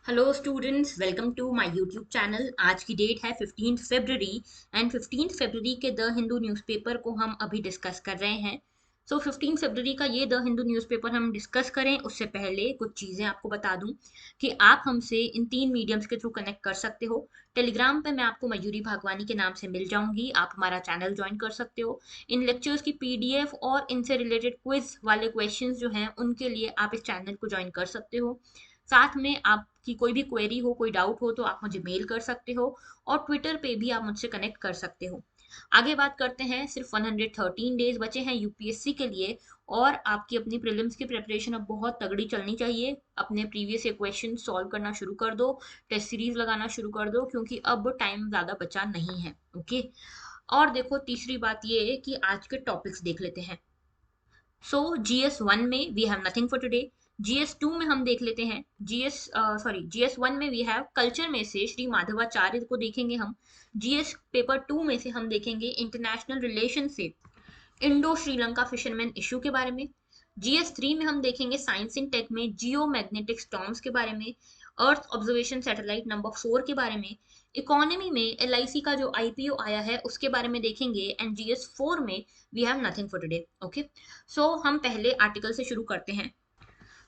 Hello students, welcome to my YouTube channel. आज की date है 15 फरवरी एंड 15 फरवरी के द हिंदू न्यूज़पेपर को हम अभी डिस्कस कर रहे हैं। 15 फरवरी का ये द हिंदू न्यूज़पेपर हम डिस्कस करें उससे पहले कुछ चीज़ें आपको बता दूं कि आप हमसे इन तीन मीडियम्स के थ्रू कनेक्ट कर सकते हो। टेलीग्राम पे मैं आपको मयूरी भागवानी के नाम से मिल जाऊंगी, आप हमारा चैनल ज्वाइन कर सकते हो। इन लेक्चर्स की पीडीएफ और इनसे रिलेटेड क्विज वाले क्वेश्चंस जो हैं उनके लिए आप इस चैनल को ज्वाइन कर सकते हो। साथ में आपकी कोई भी क्वेरी हो, कोई डाउट हो तो आप मुझे मेल कर सकते हो और ट्विटर पे भी आप मुझसे कनेक्ट कर सकते हो। आगे बात करते हैं। सिर्फ 113 डेज बचे हैं यूपीएससी के लिए और आपकी अपनी प्रीलिम्स की प्रिपरेशन अब बहुत तगड़ी चलनी चाहिए। अपने प्रीवियस ईयर क्वेश्चन सॉल्व करना शुरू कर दो, टेस्ट सीरीज लगाना शुरू कर दो क्योंकि अब टाइम ज़्यादा बचा नहीं है। ओके। और देखो, तीसरी बात ये है कि आज के टॉपिक्स देख लेते हैं। सो GS1 में we have nothing for today. GS2 में हम देख लेते हैं। GS1 में वी हैव कल्चर में से श्री माधवाचार्य को देखेंगे हम। GS पेपर 2 में से हम देखेंगे इंटरनेशनल रिलेशन से इंडो श्रीलंका फिशरमैन इशू के बारे में। GS3 में हम देखेंगे साइंस इन टेक में जियो मैग्नेटिक स्टॉर्म्स के बारे में, अर्थ ऑब्जर्वेशन सैटेलाइट नंबर 4 के बारे में। इकोनॉमी में LIC का जो IPO आया है उसके बारे में देखेंगे एंड GS4 में we have nothing for today. Okay. हम पहले आर्टिकल से शुरू करते हैं।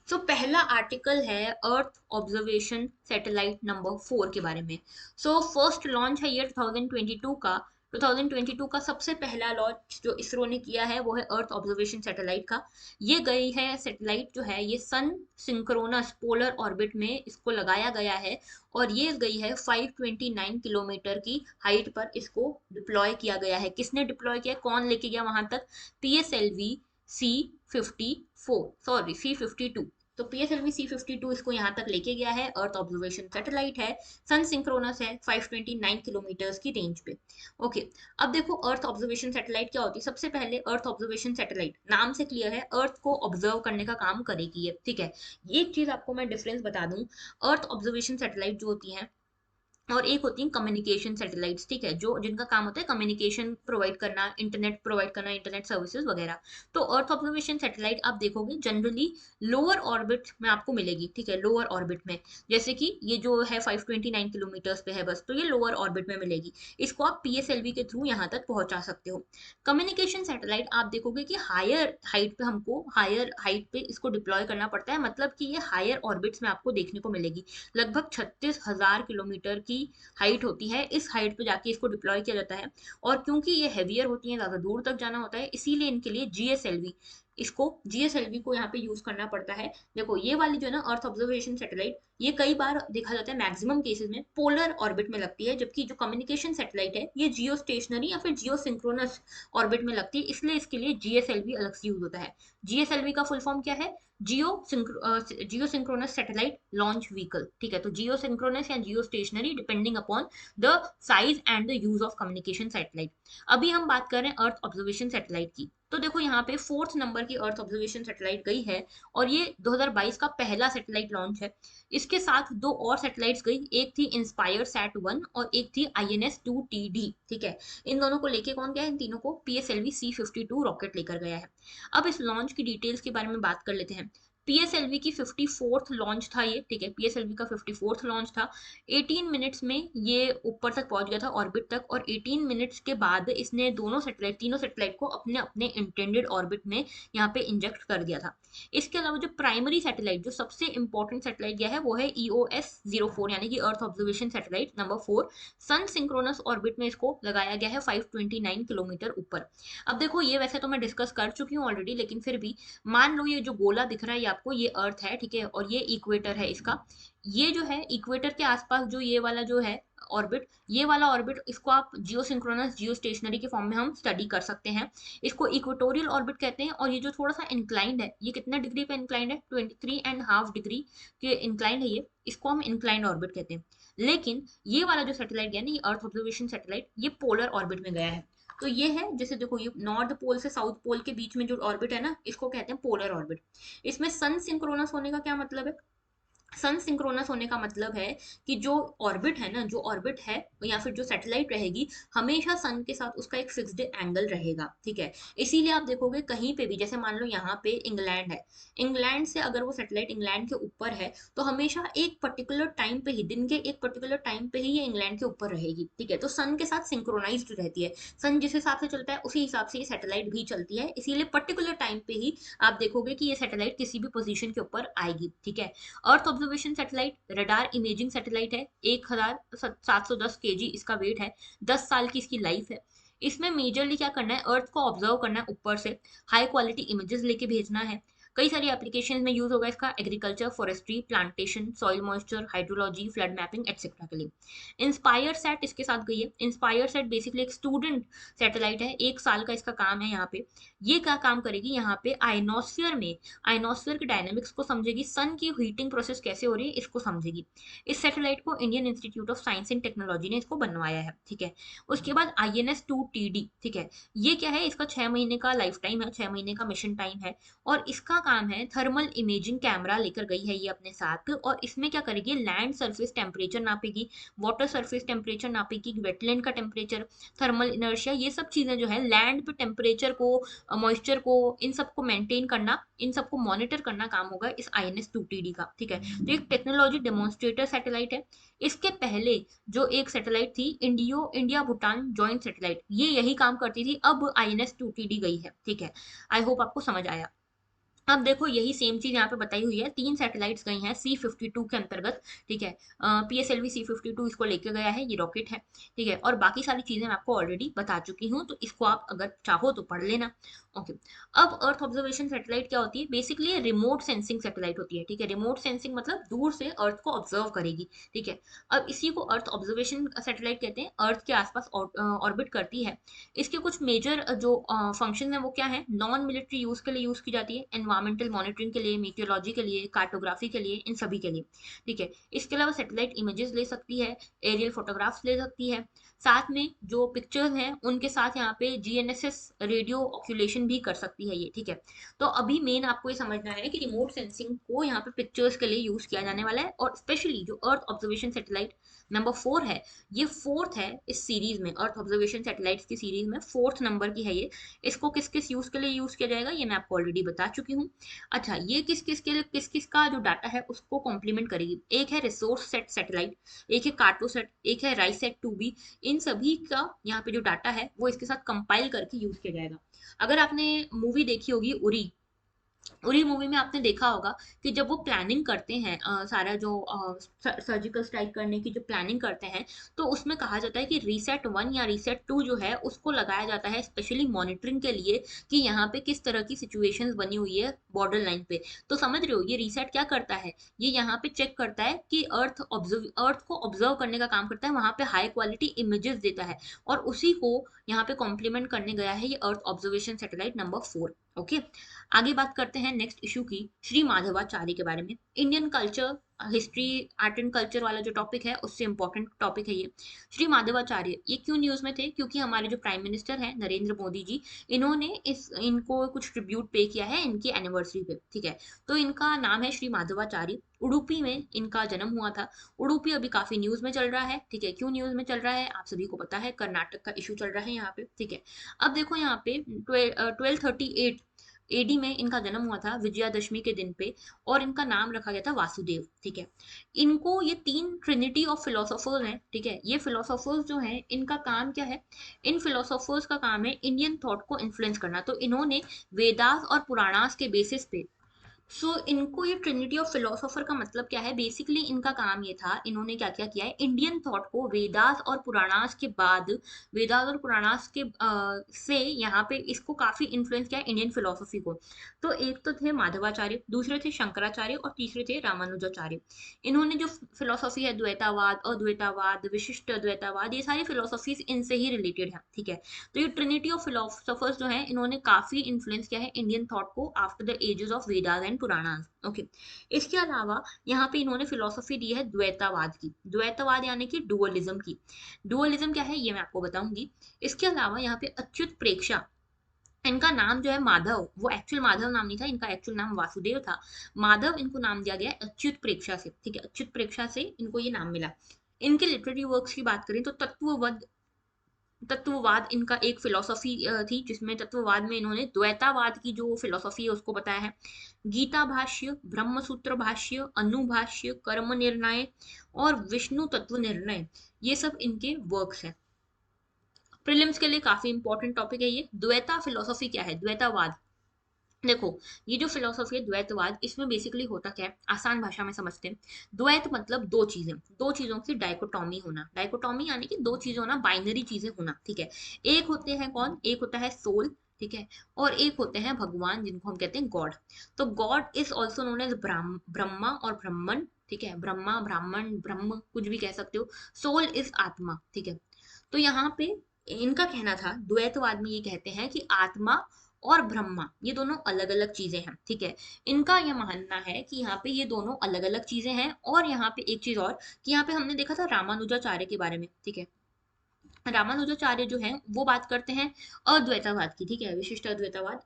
पहला आर्टिकल है अर्थ ऑब्जर्वेशन सैटेलाइट नंबर 4 के बारे में। फर्स्ट लॉन्च है ये 2022 का। 2022 का सबसे पहला लॉन्च जो इसरो ने किया है वो है अर्थ ऑब्जर्वेशन सैटेलाइट का। ये गई है सैटेलाइट जो है ये सन सिंक्रोनस पोलर ऑर्बिट में इसको लगाया गया है और ये गई है 529 किलोमीटर की हाइट पर इसको डिप्लॉय किया गया है। किसने डिप्लॉय किया, कौन लेके गया वहां तक? PSLV C54, sorry C52। PSLV C52 इसको यहाँ तक लेके गया है। अर्थ ऑब्जर्वेशन सैटेलाइट है, सन सिंक्रोनस है, 529 किलोमीटर्स की रेंज पे। ओके। अब देखो अर्थ ऑब्जर्वेशन सैटेलाइट क्या होती है। सबसे पहले अर्थ ऑब्जर्वेशन सैटेलाइट नाम से क्लियर है, अर्थ को ऑब्जर्व करने का काम करेगी ये, ठीक है। ये एक चीज आपको मैं डिफरेंस बता दूं। अर्थ ऑब्जर्वेशन सैटेलाइट जो होती है और एक होती है कम्युनिकेशन सैटेलाइट्स, ठीक है, जो जिनका काम होता है कम्युनिकेशन प्रोवाइड करना, इंटरनेट प्रोवाइड करना, इंटरनेट सर्विसेज वगैरह। अर्थ ऑब्जर्वेशन सैटेलाइट आप देखोगे जनरली लोअर ऑर्बिट में आपको मिलेगी, ठीक है, लोअर ऑर्बिट में। जैसे कि ये जो है 529 किलोमीटर्स पे है बस, तो ये लोअर ऑर्बिट में मिलेगी। इसको आप PSLV के थ्रू यहाँ तक पहुंचा सकते हो। कम्युनिकेशन सैटेलाइट आप देखोगे कि हायर हाइट पे हमको हायर हाइट पे इसको डिप्लॉय करना पड़ता है, मतलब कि ये हायर ऑर्बिट्स में आपको देखने को मिलेगी। लगभग 36,000 किलोमीटर की हाइट होती है, इस हाइट पे जाके इसको डिप्लॉय किया जाता है। और क्योंकि ये हैवियर होती है, ज्यादा दूर तक जाना होता है, इसीलिए इनके लिए GSLV को यहाँ पे यूज करना पड़ता है। देखो ये वाली जो है ना अर्थ ऑब्जर्वेशन सैटेलाइट, ये कई बार देखा जाता है मैक्सिमम केसेस में पोलर ऑर्बिट में लगती है, जबकि जो कम्युनिकेशन सैटेलाइट है ये जियो स्टेशनरी या फिर जियो सिंक्रोनस ऑर्बिट में लगती है, इसलिए इसके लिए GSLV अलग से यूज होता है। GSLV का फुल फॉर्म क्या है? जियो सिंक्रोनस सैटेलाइट लॉन्च व्हीकल, ठीक है। जियो सिंक्रोनस या जियो stationery depending upon the size and the use of communication satellite. अभी हम बात कर रहे हैं अर्थ ऑब्जर्वेशन सैटेलाइट की। देखो यहाँ पे फोर्थ नंबर की अर्थ ऑब्जर्वेशन सैटेलाइट गई है और ये 2022 का पहला सैटेलाइट लॉन्च है। इसके साथ दो और सैटेलाइट्स गई, एक थी इंस्पायर सैट 1 और एक थी INS-2TD, ठीक है। इन दोनों को लेके कौन गया है? इन तीनों को PSLV C52 रॉकेट लेकर गया है। अब इस लॉन्च की डिटेल्स के बारे में बात कर लेते हैं। PSLV की 54th लॉन्च था ये, ठीक है, PSLV का 54th लॉन्च था। 18 मिनट्स में ये ऊपर तक पहुंच गया था ऑर्बिट तक, और 18 मिनट्स के बाद इसने तीनों सैटेलाइट को अपने अपने इंटेंडेड ऑर्बिट में यहाँ पे इंजेक्ट कर दिया था। इसके अलावा जो प्राइमरी सैटेलाइट, जो सबसे इंपॉर्टेंट सैटेलाइट गया है वो है EOS-04, यानी कि अर्थ ऑब्जर्वेशन सैटेलाइट नंबर 4। सन सिंक्रोनस ऑर्बिट में इसको लगाया गया है 529 किलोमीटर ऊपर। अब देखो ये वैसे तो मैं डिस्कस कर चुकी हूँ ऑलरेडी, लेकिन फिर भी मान लो ये जो गोला दिख रहा है ये आपको, ये अर्थ है, ठीक है, और ये इक्वेटर है इसका। ये जो है इक्वेटर के आसपास जो ये वाला जो है ऑर्बिट, ये वाला ऑर्बिट, इसको आप जियो सिंक्रोनस जियो स्टेशनरी के फॉर्म में हम स्टडी कर सकते हैं। इसको इक्वेटोरियल ऑर्बिट कहते हैं। और ये जो थोड़ा सा इंक्लाइंड है, ये कितना डिग्री पे इंक्लाइंड है? 23.5 डिग्री के इंक्लाइंड है ये, इसको हम इंक्लाइंड ऑर्बिट कहते हैं। लेकिन ये वाला जो सैटेलाइट गया ना, ये अर्थ ऑब्जर्वेशन सैटेलाइट, ये पोलर ऑर्बिट में गया है। ये है, जैसे देखो ये नॉर्थ पोल से साउथ पोल के बीच में जो ऑर्बिट है ना, इसको कहते हैं पोलर ऑर्बिट। इसमें सन सिंक्रोनस होने का क्या मतलब है? सन सिंक्रोनस होने का मतलब है कि जो ऑर्बिट है ना, जो ऑर्बिट है या फिर जो सैटेलाइट रहेगी, हमेशा सन के साथ उसका एक फिक्स्ड एंगल रहेगा, ठीक है। इसीलिए आप देखोगे कहीं पे भी, जैसे मान लो यहाँ पे इंग्लैंड है, इंग्लैंड से अगर वो सैटेलाइट इंग्लैंड के ऊपर है, तो हमेशा एक पर्टिकुलर टाइम पे ही, दिन के एक पर्टिकुलर टाइम पे ही ये इंग्लैंड के ऊपर रहेगी, ठीक है। तो सन के साथ सिंक्रोनाइज्ड रहती है, सन जिस हिसाब से चलता है उसी हिसाब से ये सैटेलाइट भी चलती है, इसीलिए पर्टिकुलर टाइम पे ही आप देखोगे कि ये सैटेलाइट किसी भी पोजीशन के ऊपर आएगी, ठीक है। Earth observation satellite radar imaging satellite है, 1710 kg इसका वेट है, 10 साल की इसकी लाइफ है। इसमें मेजरली क्या करना है, अर्थ को ऑब्जर्व करना है ऊपर से, हाई क्वालिटी इमेजेस लेके भेजना है। कई सारी एप्लीकेशन में यूज होगा इसका, agriculture, forestry, plantation, soil moisture, hydrology, flood mapping etcetera के लिए। इंस्पायर सेट इसके साथ गई है। इंस्पायर सेट बेसिकली एक स्टूडेंट सैटेलाइट है, 1 साल का इसका काम है यहाँ पे। ये क्या काम करेगी, यहाँ पे आइनोस्फीयर में, आइनोस्फीयर के डायनामिक्स को समझेगी, सन की हीटिंग प्रोसेस कैसे हो रही है इसको समझेगी। इस सैटेलाइट को Indian institute of science and technology ने इसको बनवाया है, ठीक है। उसके बाद INS-2TD, ठीक है। ये क्या है, इसका 6 महीने का लाइफ टाइम है, 6 महीने का मिशन टाइम है, और इसका काम है, थर्मल इमेजिंग कैमरा लेकर गई है ये अपने साथ, और इसमें क्या करेगी, लैंड सरफेस टेम्परेचर नापेगी, वाटर सरफेस टेम्परेचर नापेगी, वेटलैंड का टेम्परेचर, थर्मल इनर्शिया, ये सब चीजें जो है लैंड पे टेम्परेचर को, मॉइस्चर को, इन सबको मेंटेन करना, इन सबको मॉनिटर करना काम होगा इस INS-2TD का, ठीक है। तो एक टेक्नोलॉजी डेमोन्स्ट्रेटर सैटेलाइट है। इसके पहले जो एक सैटेलाइट थी, इंडिया भूटान जॉइंट सैटेलाइट, ये यही काम करती थी, अब INS-2TD गई है, ठीक है। आई होप आपको समझ आया। अब देखो यही सेम चीज यहाँ पे बताई हुई है, 3 सैटेलाइट्स गई हैं C-52 के अंतर्गत, ठीक है। PSLV C-52 इसको लेके गया है, ये रॉकेट है, ठीक है। और बाकी सारी चीजें मैं आपको ऑलरेडी बता चुकी हूँ, तो इसको आप अगर चाहो तो पढ़ लेना। ओके। अब अर्थ ऑब्जर्वेशन सैटेलाइट क्या होती है, बेसिकली ये रिमोट सेंसिंग सैटेलाइट होती है, ठीक है। रिमोट सेंसिंग मतलब दूर से अर्थ को ऑब्जर्व करेगी, ठीक है। अब इसी को अर्थ ऑब्जर्वेशन सैटेलाइट कहते हैं, अर्थ के आसपास ऑर्बिट करती है। इसके कुछ मेजर जो फंक्शन है वो क्या है, नॉन मिलिट्री यूज के लिए यूज की जाती है, एनवायरमेंटल मॉनिटरिंग के लिए, मीटियोलॉजी के लिए, कार्टोग्राफी के लिए, इन सभी के लिए, ठीक है। इसके अलावा सैटेलाइट इमेजेस ले सकती है, एरियल फोटोग्राफ्स ले सकती है, साथ में जो पिक्चर्स हैं उनके साथ यहाँ पे GNSS रेडियो ऑक्यूलेशन भी कर सकती है ये, ठीक है। तो अभी मेन आपको ये समझना है कि रिमोट सेंसिंग को यहाँ पे पिक्चर्स के लिए यूज किया जाने वाला है, और स्पेशली जो अर्थ ऑब्जर्वेशन सैटेलाइट नंबर 4 है, ये फोर्थ है इस सीरीज में, अर्थ ऑब्जर्वेशन सैटेलाइट्स की सीरीज में फोर्थ नंबर की है ये। इसको किस किस यूज के लिए यूज किया जाएगा ये मैं आपको ऑलरेडी बता चुकी हूँ। अच्छा, ये किस किस के लिए, किस किस का जो डाटा है उसको कॉम्प्लीमेंट करेगी, एक है रिसोर्स सेट सैटेलाइट, एक है कार्टोसेट, एक है राइसेट 2B। इन सभी का यहाँ पे जो डाटा है वो इसके साथ कंपाइल करके यूज किया जाएगा। अगर आपने मूवी देखी होगी उरी, उरी मूवी में आपने देखा होगा कि जब वो प्लानिंग करते हैं, सारा जो सर्जिकल स्ट्राइक करने की जो प्लानिंग करते हैं, तो उसमें कहा जाता है कि रीसेट 1 या रीसेट 2 जो है उसको लगाया जाता है स्पेशली मॉनिटरिंग के लिए, कि यहाँ पे किस तरह की सिचुएशंस बनी हुई है बॉर्डर लाइन पे। तो समझ रहे हो ये रीसेट क्या करता है, ये यहाँ पे चेक करता है कि अर्थ को ऑब्जर्व करने का काम करता है, वहां पे हाई क्वालिटी इमेजेस देता है, और उसी को यहाँ पे कॉम्प्लीमेंट करने गया है ये earth observation satellite number 4। Okay. आगे बात करते हैं नेक्स्ट इशू की, श्री माधवाचार्य के बारे में। Indian culture, history, art and culture वाला जो टॉपिक है उससे इंपॉर्टेंट टॉपिक है ये। श्री माधवाचार्य ये क्यों न्यूज में थे, क्योंकि हमारे जो प्राइम मिनिस्टर हैं नरेंद्र मोदी जी, इन्होंने इनको कुछ ट्रिब्यूट पे किया है इनकी एनिवर्सरी पे, ठीक है। तो इनका नाम है श्री माधवाचार्य, उडुपी में इनका जन्म हुआ था। उडुपी अभी काफी न्यूज में चल रहा है, ठीक है। क्यों न्यूज में चल रहा है आप सभी को पता है, कर्नाटक का इशू चल रहा है यहाँ पे, ठीक है। अब देखो यहाँ पे 1238 AD में इनका जन्म हुआ था, विजयादशमी के दिन पे, और इनका नाम रखा गया था वासुदेव, ठीक है। इनको ये 3 ट्रिनिटी ऑफ फिलोसोफर्स हैं, ठीक है। ये फिलोसोफर्स जो हैं इनका काम क्या है, इन फिलोसोफर्स का काम है इंडियन थॉट को इन्फ्लुएंस करना। तो इन्होंने वेदास और पुराणास के बेसिस पे, इनको ये ट्रिनिटी ऑफ फिलोसोफर का मतलब क्या है, बेसिकली इनका काम ये था, इन्होंने क्या क्या किया है, इंडियन थॉट को वेदास और पुराणास के बाद, वेदास और पुराणास के से यहाँ पे इसको काफी इन्फ्लुएंस किया है इंडियन फिलोसफी को। तो एक तो थे माधवाचार्य, दूसरे थे शंकराचार्य, और तीसरे थे रामानुजाचार्य। इन्होंने जो फिलोसफी है, द्वैतावाद, अद्वैतावाद, विशिष्ट द्वैतावाद, ये सारी फिलोसफीज इनसे ही रिलेटेड है, ठीक है। तो ये ट्रिनिटी ऑफ फिलोसफर्स जो है इन्होंने काफी इन्फ्लुएंस किया है इंडियन थॉट को after the ages of Vedas and Puranas. Okay. इसके अलावा यहाँ पे इन्होंने फिलोसफी दी है द्वैतावाद की, द्वैतावाद यानी कि डुअलिज्म की। डुअलिज्म क्या है ये मैं आपको बताऊंगी। इसके अलावा यहाँ पे अच्युत प्रेक्षा, इनका नाम जो है माधव, वो एक्चुअल माधव नाम नहीं था, इनका एक्चुअल नाम वासुदेव था। माधव इनको नाम दिया गया है अच्युत प्रेक्षा से, ठीक है, अच्युत प्रेक्षा से इनको ये नाम मिला। इनके लिटरेरी वर्क्स की बात करें तो तत्ववाद इनका एक फिलोसॉफी थी, जिसमें तत्ववाद में इन्होंने द्वैतावाद की जो फिलोसॉफी है उसको बताया है। गीता भाष्य, ब्रह्मसूत्र भाष्य, अनुभाष्य, कर्म निर्णय और विष्णु तत्व निर्णय, ये सब इनके वर्क्स हैं। प्रीलिम्स के लिए काफी इंपॉर्टेंट टॉपिक है ये। द्वैता फिलोसॉफी क्या है, द्वैतावाद। देखो, ये जो फिलोसॉफी है द्वैतवाद, इसमें बेसिकली होता क्या है, आसान भाषा में समझते हैं। द्वैत मतलब दो चीजें, दो चीजों की डाइकोटॉमी होना, डाइकोटॉमी यानी कि दो चीजें होना, बाइनरी चीजें होना, ठीक है। एक होते हैं कौन, एक होता है सोल, ठीक है, और एक होते हैं भगवान जिनको हम कहते हैं गॉड। तो God is also known as Brahma और ब्रह्मन, ठीक है, ब्रह्मा ब्राह्मण ब्रह्म कुछ भी कह सकते हो। सोल इज आत्मा, ठीक है। तो यहाँ पे इनका कहना था, द्वैतवाद में ये कहते हैं कि आत्मा और ब्रह्मा ये दोनों अलग अलग चीजें हैं, ठीक है। इनका यह मानना है कि यहाँ पे ये दोनों अलग अलग चीजें हैं। और यहाँ पे एक चीज और, कि यहाँ पे हमने देखा था रामानुजाचार्य के बारे में, ठीक है। रामानुजाचार्य जो है वो बात करते हैं अद्वैतावाद की, ठीक है, विशिष्ट अद्वैतावाद,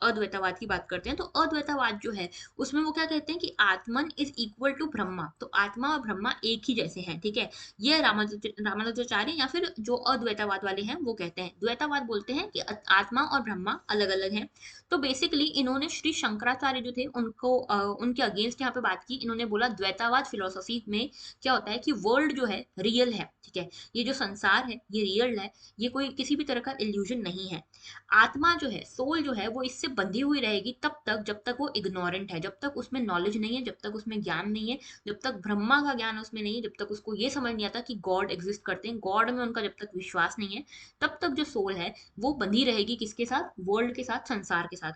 अद्वैतावाद की बात करते हैं। तो अद्वैतावाद जो है उसमें वो क्या कहते हैं कि आत्मन इज इक्वल टू ब्रह्मा, तो आत्मा और ब्रह्मा एक ही जैसे हैं, ठीक है। ये रामानुजाचार्य या फिर जो अद्वैतावाद वाले हैं वो कहते हैं। द्वैतावाद बोलते हैं कि आत्मा और ब्रह्मा अलग अलग हैं। तो बेसिकली इन्होंने श्री शंकराचार्य जो थे उनको उनके अगेंस्ट यहाँ पे बात की। इन्होंने बोला द्वैतावाद फिलोसॉफी में क्या होता है कि वर्ल्ड जो है रियल है, ठीक है, ये जो संसार है ये रियल है, ये कोई किसी भी तरह का इल्यूजन नहीं है। आत्मा जो है, सोल जो है, वो इससे बंधी हुई रहेगी तब तक जब तक वो इग्नोरेंट है, जब तक उसमें नॉलेज नहीं है, जब तक उसमें ज्ञान नहीं है, जब तक ब्रह्मा का ज्ञान उसमें नहीं है, जब तक उसको ये समझ नहीं आता कि गॉड एग्जिस्ट करते हैं, गॉड में उनका जब तक विश्वास नहीं है, तब तक जो सोल है वो बंधी रहेगी किसके साथ, वर्ल्ड के साथ, संसार के साथ।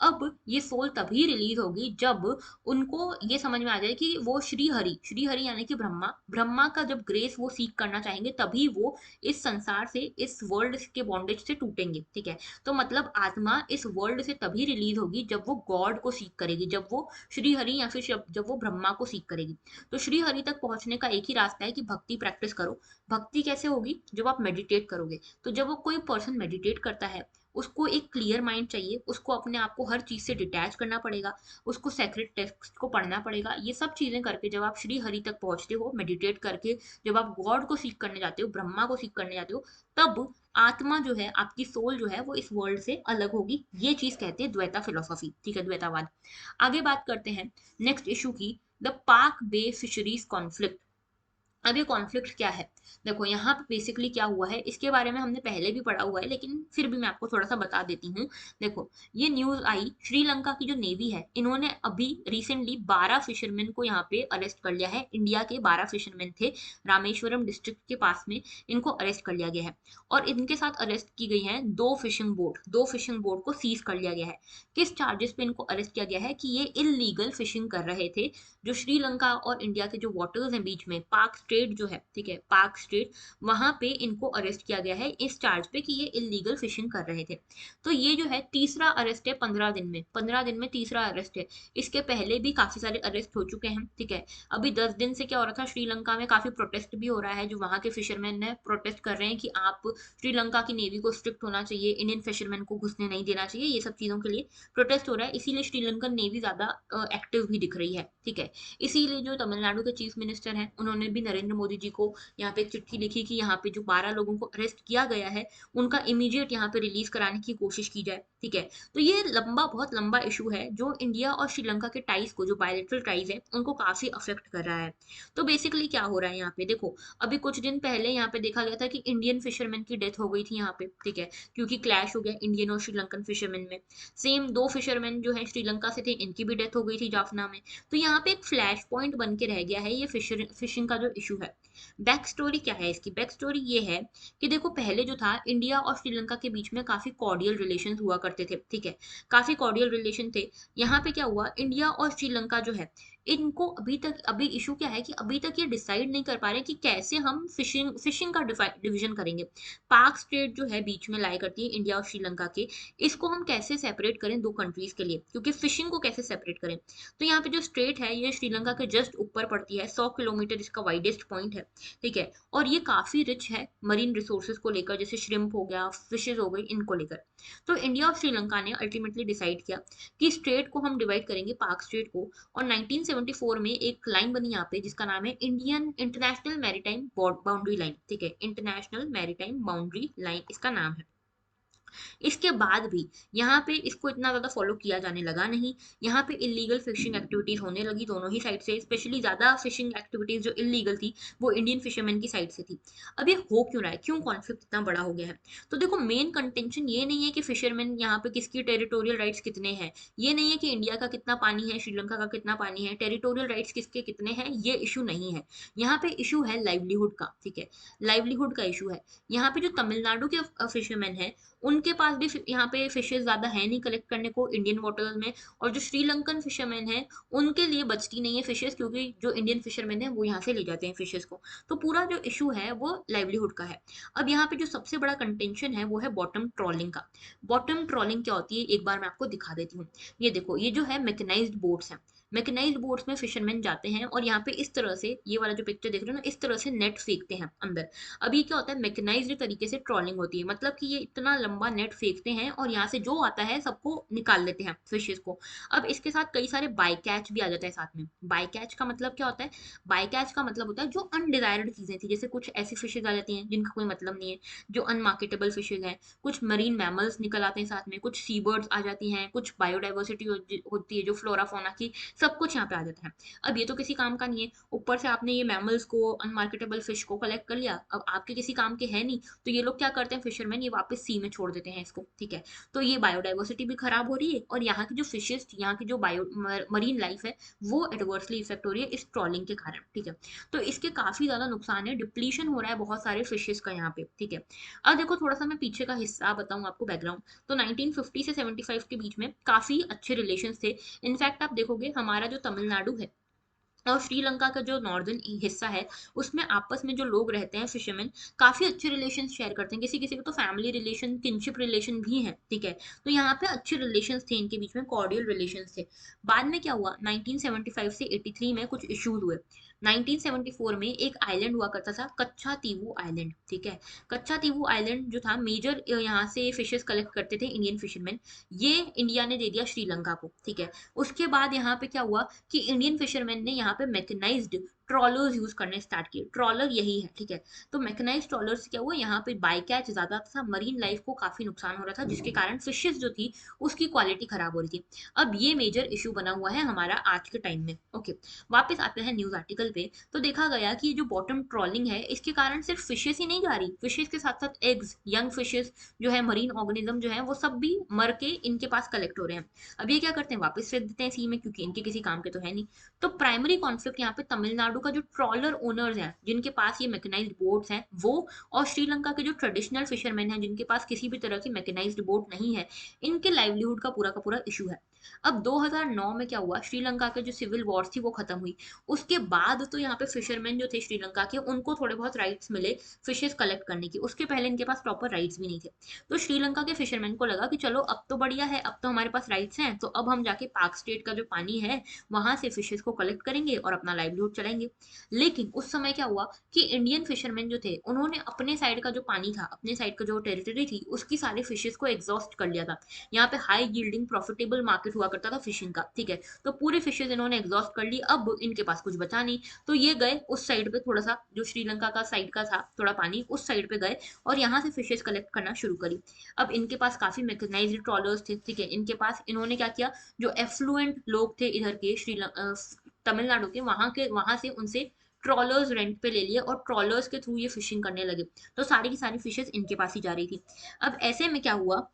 अब ये सोल तभी रिलीज होगी जब उनको ये समझ में आ जाए कि वो श्री हरि यानी कि ब्रह्मा, ब्रह्मा का जब ग्रेस वो सीख करना चाहेंगे तभी वो इस संसार से, इस वर्ल्ड के बॉन्डेज से टूटेंगे, ठीक है। तो मतलब आत्मा इस वर्ल्ड से तभी रिलीज होगी जब वो गॉड को सीख करेगी, जब वो श्री हरि या फिर जब वो ब्रह्मा को सीख करेगी। तो श्री हरि तक पहुंचने का एक ही रास्ता है कि भक्ति प्रैक्टिस करो। भक्ति कैसे होगी, जब आप मेडिटेट करोगे। तो जब वो कोई पर्सन मेडिटेट करता है, उसको एक क्लियर माइंड चाहिए, उसको अपने आप को हर चीज से डिटैच करना पड़ेगा, उसको सेक्रेट टेक्स्ट को पढ़ना पड़ेगा। ये सब चीजें करके जब आप श्री हरि तक पहुंचते हो मेडिटेट करके, जब आप गॉड को सीख करने जाते हो, ब्रह्मा को सीख करने जाते हो, तब आत्मा जो है, आपकी सोल जो है, वो इस वर्ल्ड से अलग होगी। ये चीज कहते हैं द्वैता फिलोसॉफी, ठीक है, द्वैतावाद। आगे बात करते हैं नेक्स्ट इशू की, द पाक बे फिशरीज कॉन्फ्लिक्ट। अब ये कॉन्फ्लिक्ट क्या है, देखो यहाँ पे बेसिकली क्या हुआ है इसके बारे में हमने पहले भी पढ़ा हुआ है, लेकिन फिर भी मैं आपको थोड़ा सा बता देती हूँ। देखो, ये न्यूज आई, श्रीलंका की जो नेवी है इन्होंने अभी रिसेंटली 12 फिशरमैन को यहाँ पे अरेस्ट कर लिया है। इंडिया के 12 फिशरमैन थे, रामेश्वरम डिस्ट्रिक्ट के पास में, इनको अरेस्ट कर लिया गया है। और इनके साथ अरेस्ट की गई है दो फिशिंग बोट को सीज कर लिया गया है। किस चार्जेस पे इनको अरेस्ट किया गया है, कि ये इलीगल फिशिंग कर रहे थे। जो श्रीलंका और इंडिया के जो वाटर्स हैं बीच में, पाक स्टेट जो है, ठीक है, पाक स्टेट, वहां पे इनको अरेस्ट किया गया है इस चार्ज पे कि ये इलीगल फिशिंग कर रहे थे। तो ये जो है तीसरा अरेस्ट है 15 दिन में, 15 दिन में तीसरा अरेस्ट है। इसके पहले भी काफी सारे अरेस्ट हो चुके हैं, ठीक है। अभी 10 दिन से क्या हो रहा था, श्रीलंका में काफी प्रोटेस्ट भी हो रहा है, जो वहां के फिशरमैन ने प्रोटेस्ट कर रहे हैं कि आप श्रीलंका की नेवी को स्ट्रिक्ट होना चाहिए, इंडियन फिशरमैन को घुसने नहीं देना चाहिए, ये सब चीजों के लिए प्रोटेस्ट हो रहा है। इसीलिए श्रीलंकन नेवी ज्यादा एक्टिव भी दिख रही है, ठीक है। इसीलिए जो तमिलनाडु के चीफ मिनिस्टर हैं उन्होंने भी नरेंद्र मोदी जी को यहाँ पे एक चिट्ठी लिखी कि यहाँ पे जो 12 लोगों को अरेस्ट किया गया है उनका इमीडिएट यहाँ पे रिलीज कराने की कोशिश की जाए, ठीक है। तो ये बहुत लंबा इशू है जो इंडिया और श्रीलंका के टाइज को, जो बायलेटरल टाइज है, उनको काफी अफेक्ट कर रहा है। तो बेसिकली क्या हो रहा है यहाँ पे, देखो, अभी कुछ दिन पहले यहाँ पे देखा गया था कि इंडियन फिशरमैन की डेथ हो गई थी यहाँ पे, ठीक है, क्योंकि क्लैश हो गया इंडियन और श्रीलंकन फिशरमैन में। सेम दो फिशरमैन जो है श्रीलंका से थे, इनकी भी डेथ हो गई थी जाफना में। तो यहाँ पे एक फ्लैश पॉइंट बन के रह गया है ये फिशिंग का जो इशू है। बैक स्टोरी क्या है इसकी, बैक स्टोरी ये है कि देखो, पहले जो था इंडिया और श्रीलंका के बीच में काफी कॉर्डियल रिलेशन हुआ करते थे, ठीक है, काफी कॉर्डियल रिलेशन थे। यहाँ पे क्या हुआ, इंडिया और श्रीलंका जो है, इनको अभी इशू क्या है कि अभी तक ये डिसाइड नहीं कर पा रहे कि कैसे हम फिशिंग का डिवीजन करेंगे। पाक स्टेट जो है बीच में लाई करती है इंडिया और श्रीलंका के, इसको हम कैसे सेपरेट करें दो कंट्रीज के लिए, क्योंकि फिशिंग को कैसे सेपरेट करें। तो यहाँ पे जो स्ट्रेट है ये श्रीलंका के जस्ट ऊपर पड़ती है, 100 किलोमीटर इसका वाइडेस्ट पॉइंट है, ठीक है। और ये काफी रिच है मरीन रिसोर्सेज को लेकर, जैसे श्रिम्प हो गया, फिशेज हो गई, इनको लेकर। तो इंडिया और श्रीलंका ने अल्टीमेटली डिसाइड किया कि स्ट्रेट को हम डिवाइड करेंगे, पाक स्ट्रेट को, और 1974 में एक लाइन बनी यहाँ पे जिसका नाम है Indian international maritime boundary line, ठीक है, इंटरनेशनल मैरीटाइम बाउंड्री लाइन इसका नाम है। इसके बाद भी यहाँ पे इसको इतना ज़्यादा फॉलो किया जाने लगा नहीं। यहाँ पे इलीगल फिशिंग एक्टिविटीज़ होने लगी दोनों ही साइड से, स्पेशली ज़्यादा फिशिंग एक्टिविटीज़ जो इलीगल थी वो इंडियन फिशरमैन की साइड से थी। अब ये हो क्यों रहा है, क्यों कॉन्फ्लिक्ट इतना बड़ा हो गया है? तो देखो, मेन कंटेंशन ये नहीं है कि फिशरमैन यहाँ पे किसकी टेरिटोरियल राइट्स कितने हैं, ये नहीं है कि इंडिया का कितना पानी है, श्रीलंका का कितना पानी है, टेरिटोरियल राइट्स किसके कितने हैं, ये इशू नहीं है। यहाँ पे इशू है लाइवलीहुड का, ठीक है, लाइवलीहुड का इशू है। यहाँ पे जो तमिलनाडु के फिशरमैन है उनके पास भी यहाँ पे फिशेज ज्यादा है नहीं कलेक्ट करने को इंडियन वाटर्स में, और जो श्रीलंकन फिशरमैन है उनके लिए बचती नहीं है फिशेज, क्योंकि जो इंडियन फिशरमैन है वो यहाँ से ले जाते हैं फिशेज को। तो पूरा जो इशू है वो लाइवलीहुड का है। अब यहाँ पे जो सबसे बड़ा कंटेंशन है वो है बॉटम ट्रॉलिंग का। बॉटम ट्रॉलिंग क्या होती है एक बार मैं आपको दिखा देती हूँ। ये देखो, ये जो है मैकेनाइज्ड बोट्स है। मैकेनाइज्ड बोट्स में फिशरमैन जाते हैं और यहाँ पे इस तरह से, ये वाला जो पिक्चर देख रहे हो ना, इस तरह से नेट फेंकते हैं अंदर। अभी क्या होता है, मैकेनाइज्ड तरीके से ट्रॉलिंग होती है, मतलब कि ये इतना लंबा नेट फेंकते हैं और यहाँ से जो आता है सबको निकाल लेते हैं फिशेस को। अब इसके साथ कई सारे बाई कैच भी आ जाता है साथ में। बाई कैच का मतलब क्या होता है? बाई कैच का मतलब होता है जो अनडिजायर्ड चीजें थी, जैसे कुछ ऐसी फिशेज आ जाती हैं जिनका कोई मतलब नहीं है, जो अनमार्केटेबल फिशेज हैं, कुछ मरीन मैमल्स निकल आते हैं साथ में, कुछ सी बर्ड्स आ जाती हैं, कुछ बायोडाइवर्सिटी होती है जो फ्लोरा फोना की, सब कुछ यहाँ पे आ जाता है। अब ये तो किसी काम का नहीं है, ऊपर से आपने ये मैमल्स को, अनमार्केटेबल फिश को कलेक्ट कर लिया, अब आपके किसी काम के है नहीं, तो ये लोग क्या करते हैं फिशरमैन, ये वापस सी में छोड़ देते हैं इसको, ठीक है। तो ये बायोडाइवर्सिटी भी खराब हो रही है और यहाँ की जो फिशेज, यहाँ की जो बायो मरीन लाइफ है वो एडवर्सली इफेक्ट हो रही है इस ट्रॉलिंग के कारण, ठीक है। तो इसके काफी ज्यादा नुकसान है, डिप्लीशन हो रहा है बहुत सारे फिशेज का यहाँ पे, ठीक है। अब देखो, थोड़ा सा मैं पीछे का हिस्सा बताऊं आपको, बैकग्राउंड। तो 1950 से 75 के बीच में काफी अच्छे रिलेशन थे। इनफैक्ट आप देखोगे हमारा जो तमिलनाडु है और श्रीलंका का जो नॉर्दर्न हिस्सा है उसमें आपस में जो लोग रहते हैं फिशरमैन, काफी अच्छे रिलेशन शेयर करते हैं, किसी किसी को तो फैमिली रिलेशन, किनशिप रिलेशन भी है, ठीक है। तो यहाँ पे अच्छे रिलेशन थे इनके बीच में, कॉर्डियल रिलेशन थे। बाद में क्या हुआ, 1975 से 83 में कुछ इश्यूज हुए। 1974 में एक आइलैंड हुआ करता था, कच्चा तीवू आइलैंड, ठीक है। कच्चा तीवू आइलैंड जो था, मेजर यहाँ से फिशेस कलेक्ट करते थे इंडियन फिशरमैन, ये इंडिया ने दे दिया श्रीलंका को, ठीक है। उसके बाद यहाँ पे क्या हुआ कि इंडियन फिशरमैन ने यहाँ पे मैकेनाइज्ड ट्रॉलर्स यूज करने स्टार्ट किए। ट्रॉलर यही है, ठीक है। तो मैकेनाइज्ड ट्रॉलर से क्या हुआ, यहाँ पे बाई कैच ज्यादा था, मरीन लाइफ को काफी नुकसान हो रहा था, जिसके कारण फिशेस जो थी उसकी क्वालिटी खराब हो रही थी। अब ये मेजर इशू बना हुआ है हमारा आज के टाइम में, ओके। वापस आते हैं न्यूज आर्टिकल पे, तो देखा गया कि ये जो बॉटम ट्रॉलिंग है इसके कारण सिर्फ फिशेस ही नहीं जा रही, फिशेस के साथ साथ एग्स, यंग फिशेस जो है, मरीन ऑर्गेनिज्म जो है, वो सब भी मर के इनके पास कलेक्ट हो रहे हैं। अब ये क्या करते हैं, वापस फेंक देते हैं सी में, क्योंकि इनके किसी काम के तो है नहीं। तो प्राइमरी कॉन्फ्लिक्ट यहाँ पे तमिलनाडु का जो ट्रॉलर ओनर्स हैं जिनके पास ये मैकेनाइज्ड बोट्स हैं वो, और श्रीलंका के जो ट्रेडिशनल फिशरमैन हैं जिनके पास किसी भी तरह की मैकेनाइज्ड बोट नहीं है, इनके लाइवलीहुड का पूरा इशू है। अब 2009 में क्या हुआ, श्रीलंका के जो सिविल वॉर थी वो खत्म हुई। उसके बाद तो यहाँ पे फिशरमैन जो थे श्रीलंका के, उनको थोड़े बहुत राइट्स मिले फिशेस कलेक्ट करने की, उसके पहले इनके पास प्रॉपर राइट्स भी नहीं थे। तो श्रीलंका के फिशरमैन को लगा कि चलो अब तो बढ़िया है, अब तो हमारे पास राइट्स हैं, तो अब हम जाके पाक स्टेट का जो पानी है वहां से फिशेस को कलेक्ट करेंगे और अपना लाइवलीहुड चलाएंगे। लेकिन उस समय क्या हुआ कि इंडियन फिशरमैन जो थे उन्होंने अपने साइड का जो पानी था, अपने साइड का जो टेरिटरी थी, उसकी सारे फिशेस को एग्जॉस्ट कर लिया था। यहाँ पे हाई यील्डिंग प्रॉफिटेबल मार्केट हुआ करता था फिशिंग का, ठीक है। तो पूरी फिशेज इन्होंने एग्जॉस्ट कर ली, अब इनके पास कुछ बचा नहीं। तो ये गए उस साइड पे, थोड़ा सा जो श्रीलंका का साइड का था थोड़ा पानी, उस साइड पे गए और यहाँ से फिशेज कलेक्ट करना शुरू करी। अब इनके पास काफी मैकेनाइज्ड ट्रॉलर्स थे, ठीक है। इनके पास, इन्होंने क्या किया, जो एफ्लुएंट लोग थे इधर के श्रीलंका तमिलनाडु के वहां से उनसे ट्रॉलर्स रेंट पे ले लिए और ट्रॉलर्स के थ्रू ये फिशिंग करने लगे। तो सारी की सारी फिशेस इनके पास ही जा रही थी। अब ऐसे में क्या हुआ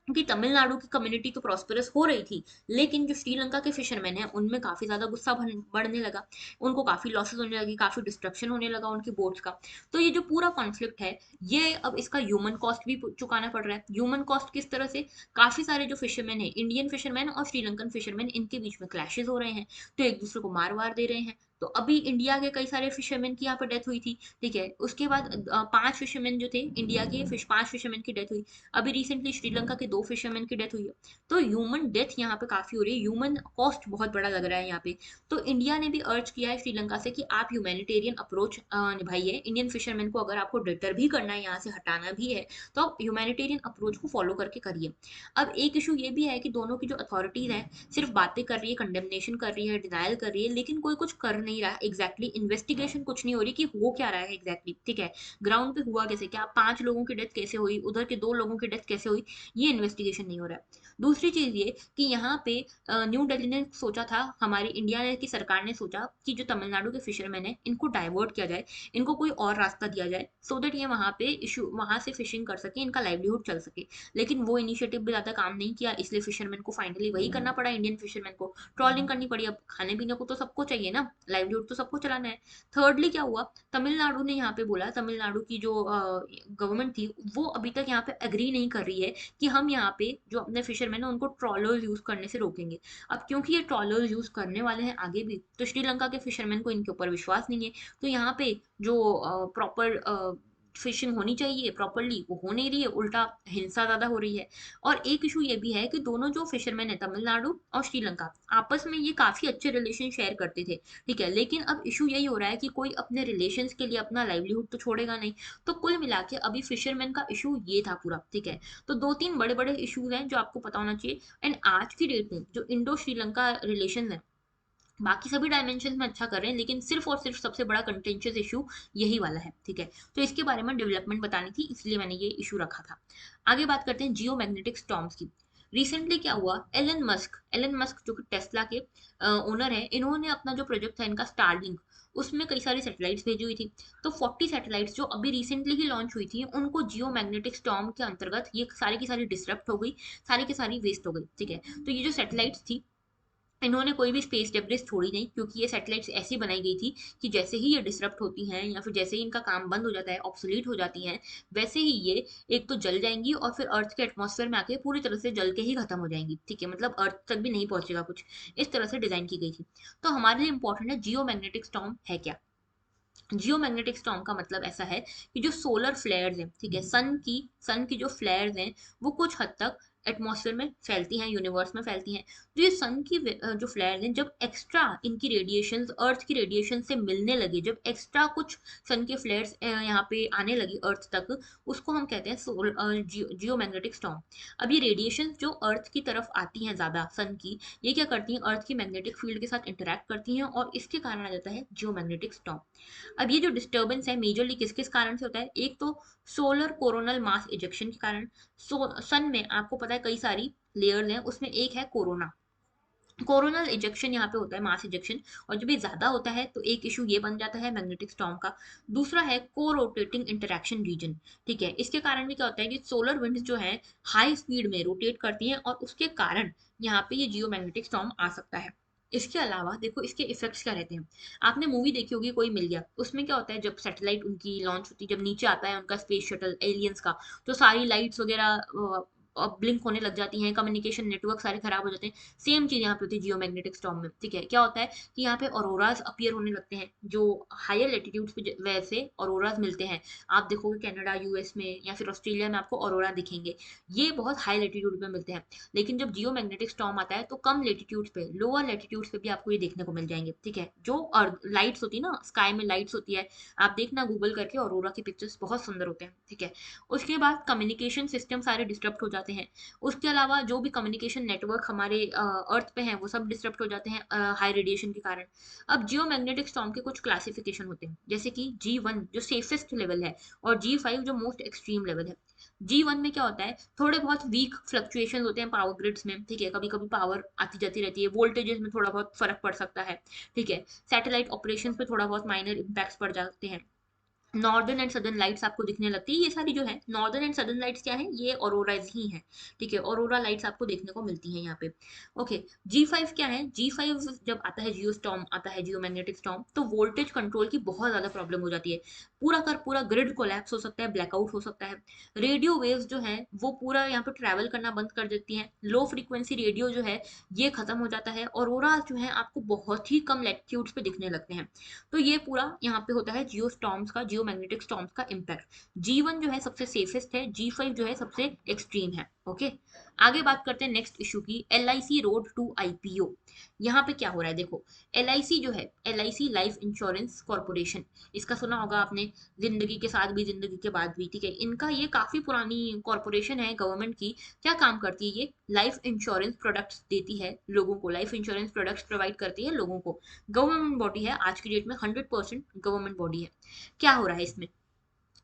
कि तमिलनाडु की कम्युनिटी तो प्रॉस्पेरस हो रही थी, लेकिन जो श्रीलंका के फिशरमैन हैं उनमें काफी ज्यादा गुस्सा बढ़ने लगा, उनको काफी लॉसेस होने लगी, काफी डिस्ट्रक्शन होने लगा उनकी बोट्स का। तो ये जो पूरा कॉन्फ्लिक्ट है, ये अब इसका ह्यूमन कॉस्ट भी चुकाना पड़ रहा है। ह्यूमन कॉस्ट किस तरह से, काफी सारे जो फिशरमैन है, इंडियन फिशरमैन और श्रीलंकन फिशरमैन, इनके बीच में क्लैशेस हो रहे हैं, तो एक दूसरे को मार वार दे रहे हैं। तो अभी इंडिया के कई सारे फिशरमैन की यहाँ पे डेथ हुई थी, ठीक है। उसके बाद 5 फिशरमैन जो थे इंडिया के, 5 फिशरमैन की डेथ हुई। अभी रिसेंटली श्रीलंका के 2 फिशरमैन की डेथ हुई है। तो ह्यूमन डेथ यहाँ पे काफ़ी हो रही है, ह्यूमन कॉस्ट बहुत बड़ा लग रहा है यहाँ पे। तो इंडिया ने भी अर्ज किया है श्रीलंका से कि आप ह्यूमैनिटेरियन अप्रोच निभाइए। इंडियन फिशरमैन को अगर आपको डिटर भी करना है, यहाँ से हटाना भी है, तो आप ह्यूमैनिटेरियन अप्रोच को फॉलो करके करिए। अब एक इशू ये भी है कि दोनों की जो अथॉरिटीज है सिर्फ बातें कर रही है, कंडेमनेशन कर रही है, डिनायल कर रही है, लेकिन कोई कुछ कर नहीं रहा। एग्जैक्टली इन्वेस्टिगेशन कुछ नहीं हो रही कि हो क्या रहा है एग्जैक्टली, ठीक है। ग्राउंड पे हुआ कैसे, क्या 5 लोगों की डेथ कैसे हुई, उधर के 2 लोगों की डेथ कैसे हुई, ये इन्वेस्टिगेशन नहीं हो रहा है। दूसरी चीज ये कि यहाँ पे न्यू दिल्ली ने सोचा था, हमारी इंडिया की सरकार ने सोचा कि जो तमिलनाडु के फिशरमैन है इनको डाइवर्ट किया जाए, इनको कोई और रास्ता दिया जाए, सो दैट ये वहाँ पे इशू वहाँ से फिशिंग कर सके, इनका लाइवलीहुड चल सके। लेकिन वो इनिशिएटिव भी ज्यादा काम नहीं किया, इसलिए फिशरमैन को फाइनली वही करना पड़ा, इंडियन फिशरमैन को ट्रॉलिंग करनी पड़ी। अब खाने पीने को तो सबको चाहिए ना, लाइवलीहुड तो सबको चलाना है। थर्डली क्या हुआ, तमिलनाडु ने यहाँ पे बोला, तमिलनाडु की जो गवर्नमेंट थी वो अभी तक यहाँ पे एग्री नहीं कर रही है कि हम यहाँ पे जो अपने फिशरमैन है उनको ट्रॉलर्स यूज करने से रोकेंगे। अब क्योंकि ये ट्रॉलर्स यूज करने वाले हैं आगे भी, तो श्रीलंका के फिशरमैन को इनके ऊपर विश्वास नहीं है। तो यहाँ पे जो प्रॉपर फिशिंग होनी चाहिए प्रॉपरली वो हो नहीं रही है, उल्टा हिंसा ज्यादा हो रही है। और एक इशू ये भी है कि दोनों जो फिशरमैन है तमिलनाडु और श्रीलंका, आपस में ये काफी अच्छे रिलेशन शेयर करते थे, ठीक है। लेकिन अब इशू यही हो रहा है कि कोई अपने रिलेशंस के लिए अपना लाइवलीहुड तो छोड़ेगा नहीं। तो कुल मिला के अभी फिशरमैन का इशू ये था पूरा, ठीक है। तो 2-3 बड़े बड़े इश्यूज हैं जो आपको पता होना चाहिए। एंड आज की डेट में जो इंडो श्रीलंका रिलेशन है, बाकी सभी डायमेंशन में अच्छा कर रहे हैं, लेकिन सिर्फ और सिर्फ सबसे बड़ा कंटेंशियस इशू यही वाला है, ठीक है। तो इसके बारे में डेवलपमेंट बतानी थी, इसलिए मैंने ये इशू रखा था। आगे बात करते हैं जियो मैग्नेटिक स्टॉर्म्स की। रिसेंटली क्या हुआ, एलन मस्क जो कि टेस्ला के ओनर है, इन्होंने अपना जो प्रोजेक्ट था इनका स्टारलिंक, उसमें कई सारी सैटेलाइट्स भेजी हुई थी। तो 40 सैटेलाइट्स जो अभी रिसेंटली ही लॉन्च हुई थी, उनको जियो मैग्नेटिक स्टॉर्म के अंतर्गत ये सारी की सारी डिसरप्ट हो गई, सारी की सारी वेस्ट हो गई, ठीक है। तो ये जो सैटेलाइट्स थी, इन्होंने कोई भी स्पेस डेब्रिस छोड़ी नहीं, क्योंकि ये सैटेलाइट्स ऐसी बनाई गई थी कि जैसे ही ये डिसरप्ट होती हैं या फिर जैसे ही इनका काम बंद हो जाता है, ऑब्सोलीट हो जाती हैं, वैसे ही ये एक तो जल जाएंगी और फिर अर्थ के एटमॉस्फेयर में आके पूरी तरह से जल के ही खत्म हो जाएंगी, ठीक है। मतलब अर्थ तक भी नहीं पहुंचेगा कुछ, इस तरह से डिजाइन की गई थी। तो हमारे लिए इंपॉर्टेंट है जियो मैग्नेटिक स्टॉर्म है क्या। जियो मैग्नेटिक स्टॉर्म का मतलब ऐसा है कि जो सोलर फ्लेयर्स हैं, ठीक है, सन की जो फ्लेयर्स हैं वो कुछ हद तक एटमॉस्फेयर में फैलती हैं, यूनिवर्स में फैलती हैं। तो ये सन की जो फ्लेयर्स हैं, जब एक्स्ट्रा इनकी रेडिएशन अर्थ की रेडिएशन से मिलने लगे, जब एक्स्ट्रा कुछ सन के फ्लेयर्स यहाँ पे आने लगी अर्थ तक, उसको हम कहते हैं जियो मैग्नेटिक स्टॉर्म। अब ये रेडिएशन जो अर्थ की तरफ आती हैं ज्यादा सन की, ये क्या करती हैं, अर्थ की मैग्नेटिक फील्ड के साथ इंटरेक्ट करती हैं और इसके कारण आ जाता है जियो मैग्नेटिक स्टॉर्म। अब ये जो डिस्टर्बेंस है मेजरली किस किस कारण से होता है, एक तो सोलर कोरोनल मास इजेक्शन के कारण। सन में आपको पता है कई सारी लेयर्स हैं, उसमें एक है कोरोनल इजेक्शन यहाँ पे होता है, मास इजेक्शन। और जब ये ज्यादा होता है तो एक इशू ये बन जाता है मैग्नेटिक स्टॉर्म का। दूसरा है को रोटेटिंग इंटरेक्शन रीजन, ठीक है। इसके कारण भी क्या होता है कि सोलर विंड्स जो है हाई स्पीड में रोटेट करती हैं और उसके कारण यहाँ पे ये जियो मैग्नेटिक स्टॉर्म आ सकता है। इसके अलावा देखो इसके इफेक्ट्स क्या रहते हैं। आपने मूवी देखी होगी कोई मिल गया, उसमें क्या होता है जब सैटेलाइट उनकी लॉन्च होती है, जब नीचे आता है उनका स्पेस शटल एलियंस का, तो सारी लाइट्स वगैरह ब्लिंक होने लग जाती हैं, कम्युनिकेशन नेटवर्क सारे खराब हो जाते हैं। सेम चीज यहाँ पे होती है जियो मैग्नेटिक स्टॉर्म में, ठीक है। क्या होता है कि यहाँ पे ऑरोराज अपीयर होने लगते हैं, जो हायर लेटीट्यूड्स पे वैसे ऑरोराज मिलते हैं। आप देखोगे कनाडा यूएस में या फिर ऑस्ट्रेलिया में आपको ऑरोरा दिखेंगे, ये बहुत हाई लेटीट्यूड पे मिलते हैं। लेकिन जब जियो मैग्नेटिक स्टॉर्म आता है तो कम लेटीट्यूड्स पे, लोअर लेटीट्यूड्स पे भी आपको ये देखने को मिल जाएंगे, ठीक है। जो लाइट्स होती है ना, स्काई में लाइट्स होती है, आप देखना गूगल करके, ऑरोरा की पिक्चर्स बहुत सुंदर होते हैं, ठीक है। उसके बाद कम्युनिकेशन सिस्टम सारे डिस्टर्ब हो जाते हैं। उसके अलावा जो भी कम्युनिकेशन नेटवर्क हमारे अर्थ पे हैं वो सब डिस्टर्ब हो जाते हैं हाई रेडिएशन के कारण। अब जियो मैग्नेटिक स्टॉर्म के कुछ क्लासिफिकेशन होते हैं, जैसे कि G1 जो सेफेस्ट लेवल है और G5 जो मोस्ट एक्सट्रीम लेवल है। G1 में क्या होता है, थोड़े बहुत वीक फ्लक्चुएशन होते हैं पावर ग्रिड्स में, ठीक है, कभी कभी पावर आती जाती रहती है, वोल्टेजेस में थोड़ा बहुत फर्क पड़ सकता है, ठीक है। सैटेलाइट ऑपरेशन पे थोड़ा बहुत माइनर इम्पैक्ट्स पड़ जाते हैं। नॉर्दर्न एंड सदर्न लाइट्स आपको दिखने लगती है। ये सारी जो है नॉर्दर्न एंड सदर्न लाइट्स क्या है, ये ऑरोराज ही है, ठीक है, ऑरोरा लाइट्स आपको देखने को मिलती हैं यहाँ पे। ओके, G5 क्या है, G5 जब आता है, जियो स्टॉर्म आता है, जियो मैग्नेटिक स्टॉर्म, तो वोल्टेज कंट्रोल की बहुत ज्यादा प्रॉब्लम हो जाती है, पूरा का पूरा ग्रिड कोलैप्स हो सकता है, ब्लैकआउट हो सकता है, रेडियो वेव्स जो है वो पूरा यहाँ पे ट्रैवल करना बंद कर देती हैं, लो फ्रीक्वेंसी रेडियो जो है ये खत्म हो जाता है, ऑरोरा जो है आपको बहुत ही कम लैटिट्यूड्स पे दिखने लगते हैं। तो ये पूरा यहाँ पे होता है जियो स्टॉर्म्स का, जियो मैग्नेटिक स्टॉर्म्स का इम्पैक्ट। G1 जो है सबसे सेफेस्ट है, G5 जो है सबसे एक्सट्रीम है। ओके, आगे बात करते हैं नेक्स्ट इशू की, LIC रोड टू IPO। यहाँ पे क्या हो रहा है देखो, LIC जो है, LIC लाइफ इंश्योरेंस कॉर्पोरेशन, इसका सुना होगा आपने, जिंदगी के साथ भी जिंदगी के बाद भी, ठीक है, इनका ये काफी पुरानी कॉर्पोरेशन है गवर्नमेंट की। क्या काम करती है ये, लाइफ इंश्योरेंस प्रोडक्ट्स देती है लोगों को, लाइफ इंश्योरेंस प्रोडक्ट्स प्रोवाइड करती है लोगों को, गवर्नमेंट बॉडी है, आज की डेट में 100% गवर्नमेंट बॉडी है। क्या हो रहा है इसमें,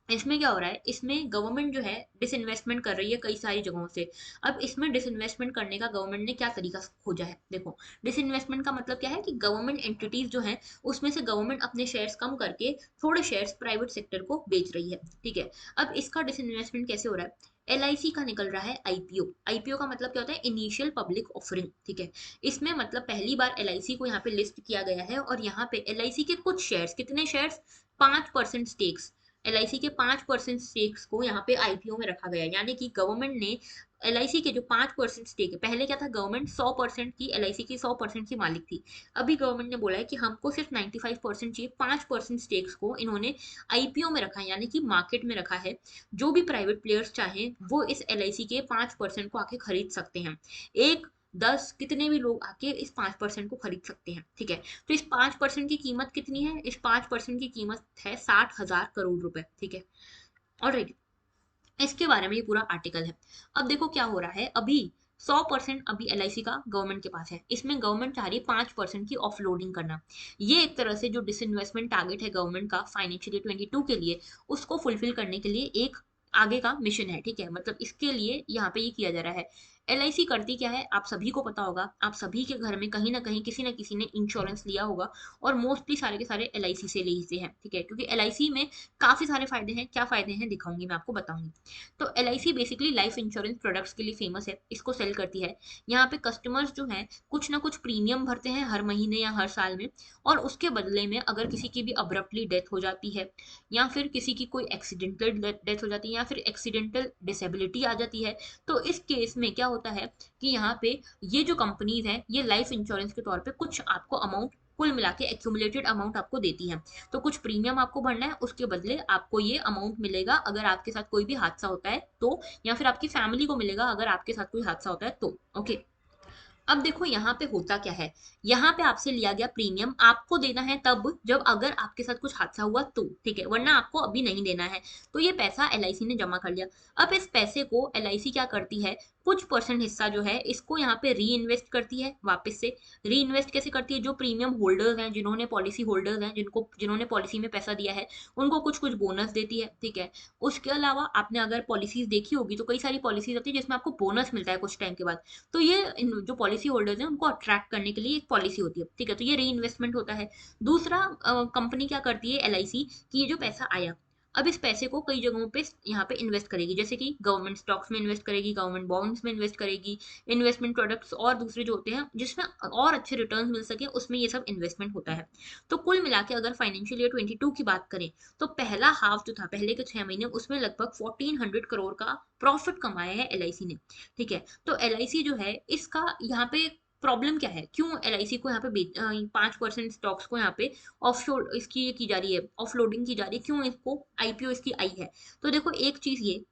इसमें क्या हो रहा है, इसमें गवर्नमेंट जो है डिसइन्वेस्टमेंट कर रही है कई सारी जगहों से। अब इसमें डिसइन्वेस्टमेंट करने का गवर्नमेंट ने क्या तरीका खोजा है, देखो, डिसइन्वेस्टमेंट का मतलब क्या है कि गवर्नमेंट एंटिटीज जो है उसमें से गवर्नमेंट अपने शेयर्स कम करके थोड़े शेयर्स प्राइवेट सेक्टर को बेच रही है, ठीक है। अब इसका डिसइन्वेस्टमेंट कैसे हो रहा है, LIC का निकल रहा है IPO। IPO का मतलब क्या होता है, इनिशियल पब्लिक ऑफरिंग, ठीक है। इसमें मतलब पहली बार LIC को यहाँ पे लिस्ट किया गया है, और यहाँ पे LIC के कुछ शेयर्स, कितने शेयर्स, 5% स्टेक्स, LIC के 5% स्टेक्स को यहाँ पे IPO में रखा गया है, यानी कि गवर्नमेंट ने LIC के जो 5% स्टेक है, पहले क्या था, गवर्नमेंट 100% की, LIC की 100% की मालिक थी, अभी गवर्नमेंट ने बोला है कि हमको सिर्फ 95% चाहिए, 5% स्टेक्स को इन्होंने IPO में रखा है, यानी कि मार्केट में रखा है। जो भी प्राइवेट प्लेयर्स चाहें वो इस LIC के 5% को आके खरीद सकते हैं, एक 10 कितने भी लोग आके इस 5% को खरीद सकते हैं, ठीक है। तो इस 5% की कीमत कितनी है, इस 5% की कीमत है 60,000 करोड़ रुपए, ठीक है। और इसके बारे में ये पूरा आर्टिकल है। अब देखो क्या हो रहा है, अभी 100% अभी LIC का गवर्नमेंट के पास है, इसमें गवर्नमेंट चाह रही है 5% की ऑफलोडिंग करना। ये एक तरह से जो डिसइन्वेस्टमेंट टारगेट है गवर्नमेंट का फाइनेंशियल ईयर 22 के लिए, उसको फुलफिल करने के लिए एक आगे का मिशन है, ठीक है, मतलब इसके लिए यहाँ पे ये किया जा रहा है। LIC करती क्या है, आप सभी को पता होगा, आप सभी के घर में कहीं ना कहीं किसी ना किसी ने इंश्योरेंस लिया होगा, और मोस्टली सारे के सारे LIC से लेते हैं, ठीक है, क्योंकि LIC में काफी सारे फायदे हैं। क्या फायदे हैं दिखाऊंगी, मैं आपको बताऊंगी। तो LIC basically life insurance products के लिए फेमस है, इसको सेल करती है। यहाँ पे कस्टमर्स जो हैं कुछ ना कुछ प्रीमियम भरते हैं हर महीने या हर साल में, और उसके बदले में अगर किसी की भी अब्रप्टली डेथ हो जाती है, या फिर किसी की कोई एक्सीडेंटल डेथ हो जाती है, या फिर एक्सीडेंटल डिसेबिलिटी आ जाती है, तो इस केस में क्या होता है कि यहाँ पे ये जो कंपनीज हैं ये लाइफ इंश्योरेंस के तौर पे कुछ आपको अमाउंट, कुल मिला के एक्यूमुलेटेड अमाउंट आपको देती हैं। तो कुछ प्रीमियम आपको भरना है, उसके बदले आपको ये अमाउंट मिलेगा अगर आपके साथ कोई भी हादसा होता है तो, या फिर आपकी फैमिली को मिलेगा अगर आपके साथ कोई हादसा होता है तो। ओके, अब देखो यहाँ पे होता क्या है, यहाँ पे आपसे लिया गया प्रीमियम आपको देना है तब जब अगर आपके साथ कुछ हादसा हुआ तो, ठीक है, वरना आपको अभी नहीं देना है। तो ये पैसा LIC ने जमा कर लिया। अब इस पैसे को LIC क्या करती है, कुछ परसेंट हिस्सा जो है इसको यहाँ पे री इन्वेस्ट करती है वापस से। री इन्वेस्ट कैसे करती है, जो प्रीमियम होल्डर्स हैं, जिन्होंने पॉलिसी होल्डर्स हैं, जिन्होंने पॉलिसी में पैसा दिया है, उनको कुछ कुछ बोनस देती है, ठीक है। उसके अलावा आपने अगर पॉलिसीज देखी होगी तो कई सारी पॉलिसीज होती है जिसमें आपको बोनस मिलता है कुछ टाइम के बाद। तो ये जो पॉलिसी होल्डर्स हैं उनको अट्रैक्ट करने के लिए एक पॉलिसी होती है, ठीक है, तो ये री इन्वेस्टमेंट होता है। दूसरा, कंपनी क्या करती है LIC कि ये जो पैसा आया, अब इस पैसे को कई जगहों पे यहाँ पे इन्वेस्ट करेगी, जैसे कि गवर्नमेंट स्टॉक्स में इन्वेस्ट करेगी, गवर्नमेंट बॉन्ड्स में इन्वेस्ट करेगी, इन्वेस्टमेंट प्रोडक्ट्स और दूसरे जो होते हैं जिसमें और अच्छे रिटर्न मिल सके, उसमें ये सब इन्वेस्टमेंट होता है। तो कुल मिला के अगर फाइनेंशियल ईयर 22 की बात करें, तो पहला हाफ जो था, पहले के 6 महीने, उसमें लगभग 1400 करोड़ का प्रॉफिट कमाया है LIC ने, ठीक है। तो LIC जो है इसका यहाँ पे प्रॉब्लम क्या है, क्यों LIC को यहाँ पे 5% स्टॉक्स को यहाँ पे ऑफशोर इसकी ये की जा रही है, ऑफलोडिंग की जा रही है, क्यों इसको IPO इसकी आई है। तो देखो एक चीज ये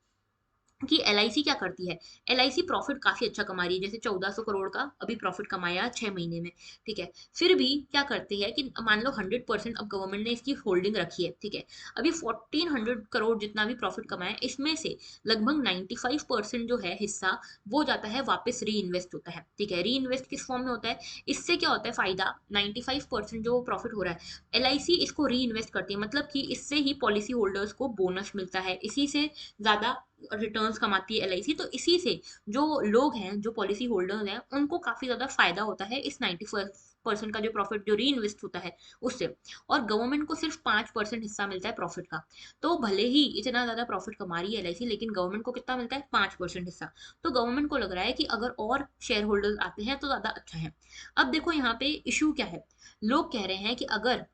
कि LIC क्या करती है, LIC प्रॉफिट काफी अच्छा कमा रही है, जैसे 1400 करोड़ का अभी प्रॉफिट कमाया 6 महीने में, ठीक है। फिर भी क्या करती है कि मान लो 100% अब गवर्नमेंट ने इसकी होल्डिंग रखी है, ठीक है, अभी 1400 करोड़ जितना भी प्रॉफिट कमाया, इसमें से लगभग 95% जो है हिस्सा वो जाता है वापस री इन्वेस्ट होता है, ठीक है। री इन्वेस्ट किस फॉर्म में होता है, इससे क्या होता है फायदा, 95% जो प्रॉफिट हो रहा है LIC इसको री इन्वेस्ट करती है, मतलब कि इससे ही पॉलिसी होल्डर्स को बोनस मिलता है, इसी से ज्यादा रिटर्न्स कमाती है एलआईसी, तो इसी से जो लोग हैं, जो पॉलिसी होल्डर्स हैं, उनको काफी ज्यादा फायदा होता है इस 95% का जो प्रॉफिट जो री इन्वेस्ट होता है उससे। और गवर्नमेंट को सिर्फ 5% हिस्सा मिलता है प्रॉफिट का। तो भले ही इतना ज्यादा प्रॉफिट कमा रही है एलआईसी, लेकिन गवर्नमेंट को कितना मिलता है? 5% हिस्सा। तो गवर्नमेंट को लग रहा है कि अगर और शेयर होल्डर्स आते हैं तो ज्यादा अच्छा है। अब देखो यहाँ पे इशू क्या है। लोग कह रहे हैं कि अगर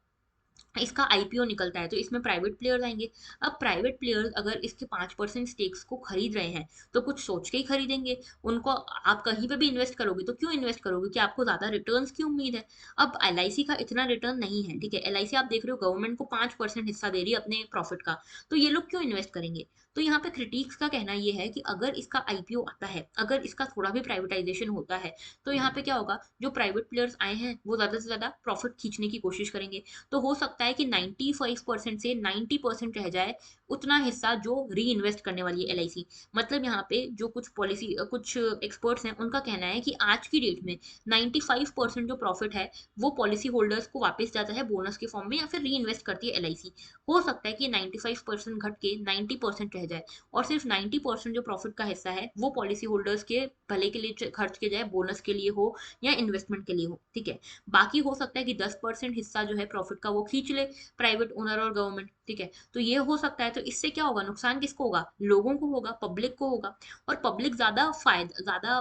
इसका आईपीओ निकलता है तो इसमें प्राइवेट प्लेयर्स आएंगे। अब प्राइवेट प्लेयर्स अगर इसके 5% स्टेक्स को खरीद रहे हैं तो कुछ सोच के ही खरीदेंगे। उनको आप कहीं पे भी इन्वेस्ट करोगे तो क्यों इन्वेस्ट करोगे कि आपको ज्यादा रिटर्न्स की उम्मीद है। अब एलआईसी का इतना रिटर्न नहीं है, ठीक है। एलआईसी आप देख रहे हो गवर्नमेंट को 5% हिस्सा दे रही है अपने प्रॉफिट का, तो ये लोग क्यों इन्वेस्ट करेंगे। तो यहाँ पे क्रिटिक्स का कहना ये है कि अगर इसका आईपीओ आता है, अगर इसका थोड़ा भी प्राइवेटाइजेशन होता है, तो यहाँ पे क्या होगा, जो प्राइवेट प्लेयर्स आए हैं वो ज्यादा से ज्यादा प्रॉफिट खींचने की कोशिश करेंगे। तो हो सकता है कि 95% से 90% रह जाए उतना हिस्सा जो री इन्वेस्ट करने वाली है एलआईसी। मतलब यहाँ पे जो कुछ एक्सपर्ट्स हैं उनका कहना है कि आज की डेट में 95% जो प्रॉफिट है वो पॉलिसी होल्डर्स को वापस जाता है बोनस के फॉर्म में, या फिर री इन्वेस्ट करती है एलआईसी। हो सकता है कि 95% घट के 90% रह जाए, और सिर्फ 90% जो प्रॉफिट का हिस्सा है वो पॉलिसी होल्डर्स के भले के लिए खर्च किया जाए, बोनस के लिए हो या इन्वेस्टमेंट के लिए हो, ठीक है। बाकी हो सकता है कि 10% हिस्सा जो है प्रॉफिट का वो खींच ले प्राइवेट ओनर और गवर्नमेंट, ठीक है। तो ये हो सकता है। तो इससे क्या होगा, नुकसान किसको होगा? लोगों को होगा, पब्लिक को होगा। और पब्लिक ज्यादा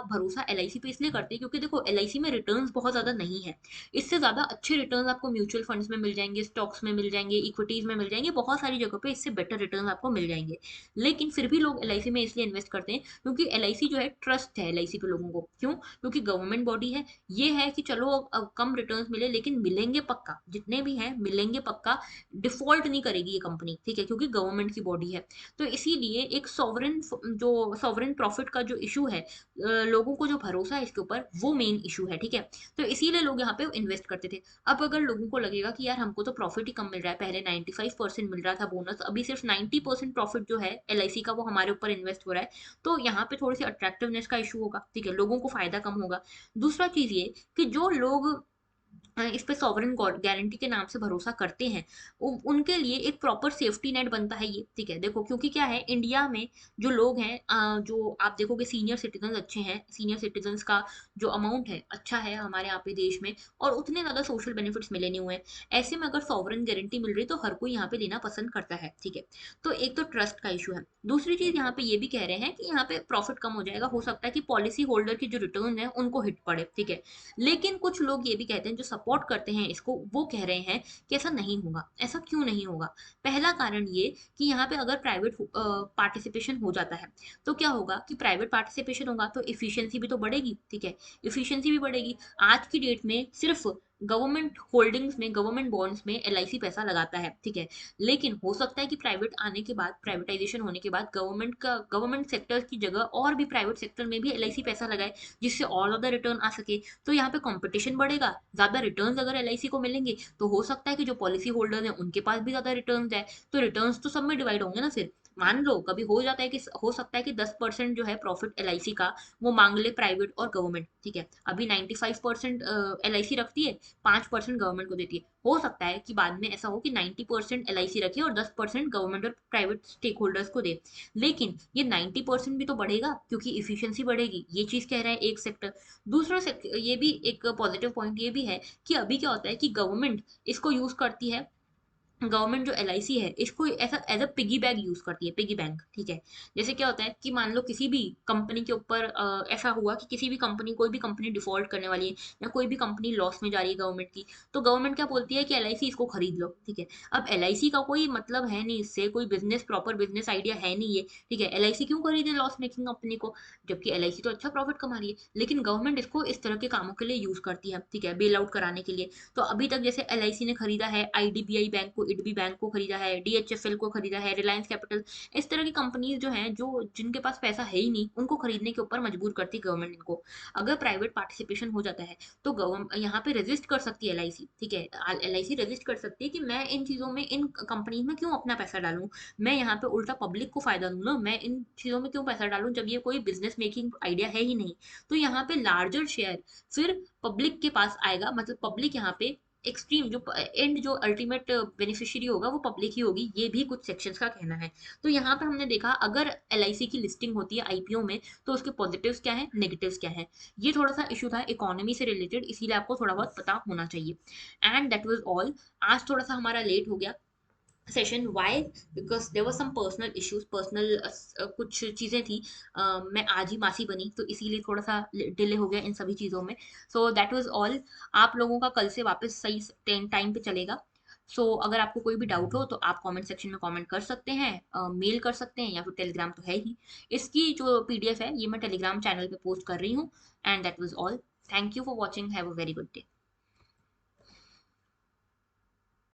भरोसा एलआईसी पे इसलिए करती है क्योंकि देखो एलआईसी में रिटर्न्स बहुत ज्यादा नहीं है। इससे ज्यादा अच्छे रिटर्न्स आपको म्यूचुअल फंड्स में मिल जाएंगे, स्टॉक्स में मिल जाएंगे, इक्विटीज में मिल जाएंगे, बहुत सारी जगह पे इससे बेटर रिटर्न आपको मिल जाएंगे। लेकिन फिर भी लोग एलआईसी में इसलिए इन्वेस्ट करते हैं क्योंकि एलआईसी जो है ट्रस्ट है एलआईसी पे लोगों को। क्यों? क्योंकि गवर्नमेंट बॉडी है। ये है कि चलो अब कम रिटर्न्स मिले लेकिन मिलेंगे पक्का, जितने भी हैं मिलेंगे पक्का। डिफॉल्ट नहीं करेगी ये कंपनी, ठीक है, क्योंकि गवर्नमेंट की बॉडी है। तो इसीलिए एक सॉवरेन प्रॉफिट का जो इशू है, लोगों को जो भरोसा है इसके ऊपर, वो मेन इशू है, ठीक है। तो इसीलिए लोग यहाँ पे इन्वेस्ट करते थे। अब अगर लोगों को लगेगा कि यार हमको तो प्रॉफिट ही कम मिल रहा है, पहले 95% मिल रहा था बोनस, अभी सिर्फ 90% प्रॉफिट जो है एलआईसी का वो हमारे ऊपर इन्वेस्ट हो रहा है, तो यहाँ पे थोड़ी सी अट्रैक्टिवनेस का इशू होगा, ठीक है, लोगों को फायदा कम होगा। दूसरा चीज ये कि जो लोग इस पे सॉवरेन गारंटी के नाम से भरोसा करते हैं, उनके लिए एक प्रॉपर सेफ्टी नेट बनता है ये, ठीक है। देखो क्योंकि क्या है, इंडिया में जो लोग हैं, जो आप देखोगे सीनियर सिटीजन अच्छे हैं, सीनियर सिटीजन का जो अमाउंट है अच्छा है हमारे यहाँ पे देश में, और उतने ज्यादा सोशल बेनिफिट्स मिले नहीं हुए हैं। ऐसे में अगर सॉवरेन गारंटी मिल रही तो हर कोई यहाँ पे लेना पसंद करता है, ठीक है। तो एक तो ट्रस्ट का इशू है। दूसरी चीज यहाँ पे ये भी कह रहे हैं कि यहाँ पे प्रॉफिट कम हो जाएगा, हो सकता है कि पॉलिसी होल्डर की जो रिटर्न है उनको हिट पड़े, ठीक है। लेकिन कुछ लोग ये भी कहते हैं, जो सपोर्ट करते हैं इसको, वो कह रहे हैं कि ऐसा नहीं होगा। ऐसा क्यों नहीं होगा? पहला कारण ये कि यहाँ पे अगर प्राइवेट पार्टिसिपेशन हो जाता है तो क्या होगा कि प्राइवेट पार्टिसिपेशन होगा तो इफिशियंसी भी तो बढ़ेगी, ठीक है। इफिशियंसी भी बढ़ेगी। आज की डेट में सिर्फ गवर्नमेंट होल्डिंग्स में, गवर्नमेंट बॉन्ड्स में एलआईसी पैसा लगाता है, ठीक है। लेकिन हो सकता है कि प्राइवेट आने के बाद, प्राइवेटाइजेशन होने के बाद, गवर्नमेंट सेक्टर की जगह और भी प्राइवेट सेक्टर में भी एलआईसी पैसा लगाए, जिससे और ज्यादा रिटर्न आ सके। तो यहाँ पे कंपटीशन बढ़ेगा, ज्यादा रिटर्न्स अगर एलआईसी को मिलेंगे तो हो सकता है कि जो पॉलिसी होल्डर्स हैं उनके पास भी ज्यादा रिटर्न्स जाए, तो रिटर्न्स तो सब में डिवाइड होंगे ना फिर। मान लो कभी हो जाता है कि हो सकता है कि 10% जो है प्रॉफिट एलआईसी का वो मांग ले प्राइवेट और गवर्नमेंट, ठीक है। अभी 95% एलआईसी रखती है, 5% गवर्नमेंट को देती है। हो सकता है कि बाद में ऐसा हो कि 90% एलआईसी रखे और 10% गवर्नमेंट और प्राइवेट स्टेक होल्डर्स को दे। लेकिन ये 90% भी तो बढ़ेगा क्योंकि इफिशियंसी बढ़ेगी, ये चीज कह रहा है एक सेक्टर। दूसरा सेक्टर, ये भी एक पॉजिटिव पॉइंट ये भी है कि अभी क्या होता है कि गवर्नमेंट इसको यूज करती है, गवर्नमेंट जो एलआईसी है इसको ऐसा as a piggy bank use करती है, पिगी बैंक, ठीक है। जैसे क्या होता है कि मान लो किसी भी कंपनी के ऊपर ऐसा हुआ कि किसी भी कंपनी, कोई भी कंपनी डिफॉल्ट करने वाली है, या कोई भी कंपनी लॉस में जा रही है गवर्नमेंट की, तो गवर्नमेंट क्या बोलती है कि एलआईसी इसको खरीद लो, ठीक है। अब एलआईसी का कोई मतलब है नहीं, इससे कोई बिजनेस, प्रॉपर बिजनेस आइडिया है नहीं है, ठीक है। एलआईसी क्यों खरीदे लॉस मेकिंग कंपनी को, जबकि एलआईसी तो अच्छा प्रॉफिट कमा रही है। लेकिन गवर्नमेंट इसको इस तरह के कामों के लिए यूज करती है, ठीक है, बेल आउट कराने के लिए। तो अभी तक जैसे एलआईसी ने खरीदा है आईडीबीआई बैंक को, इडबी बैंक को खरीदा है, डीएचएफएल को खरीदा है, रिलायंस कैपिटल, इस तरह की कंपनीज जो हैं, जो जिनके पास पैसा है ही नहीं, उनको खरीदने के ऊपर मजबूर करती गवर्नमेंट इनको। अगर प्राइवेट पार्टिसिपेशन हो जाता है तो गवर्नमेंट यहाँ पे रेजिस्ट कर सकती है एलआईसी, ठीक है। एलआईसी रेजिस्ट कर सकती है कि मैं इन चीजों में, इन कंपनीज में क्यों अपना पैसा डालूं, मैं यहाँ पे उल्टा पब्लिक को फायदा दूं ना, मैं इन चीजों में क्यों पैसा डालूं जब ये कोई बिजनेस मेकिंग आइडिया है ही नहीं। तो यहाँ पे लार्जर शेयर फिर पब्लिक के पास आएगा, मतलब पब्लिक यहाँ पे एक्सट्रीम जो एंड जो अल्टीमेट बेनिफिशियरी होगा वो पब्लिक ही होगी, ये भी कुछ सेक्शंस का कहना है। तो यहाँ पे हमने देखा अगर एलआईसी की लिस्टिंग होती है आईपीओ में तो उसके पॉजिटिव्स क्या है, नेगेटिव्स क्या है। ये थोड़ा सा इशू था इकोनॉमी से रिलेटेड, इसीलिए आपको थोड़ा बहुत पता होना चाहिए। And that was all. आज थोड़ा सा हमारा लेट हो गया session, why? Because there were some personal issues, personal कुछ चीज़ें थी। मैं आज ही मासी बनी तो इसीलिए थोड़ा सा डिले हो गया इन सभी चीज़ों में। So that was all. आप लोगों का कल से वापस सही टाइम पे चलेगा। सो अगर आपको कोई भी डाउट हो तो आप कमेंट सेक्शन में कमेंट कर सकते हैं, मेल कर सकते हैं, या फिर टेलीग्राम तो है ही। इसकी जो पीडीएफ है ये मैं टेलीग्राम चैनल पे पोस्ट कर रही हूँ। And that was all. Thank you for watching, have a very good day.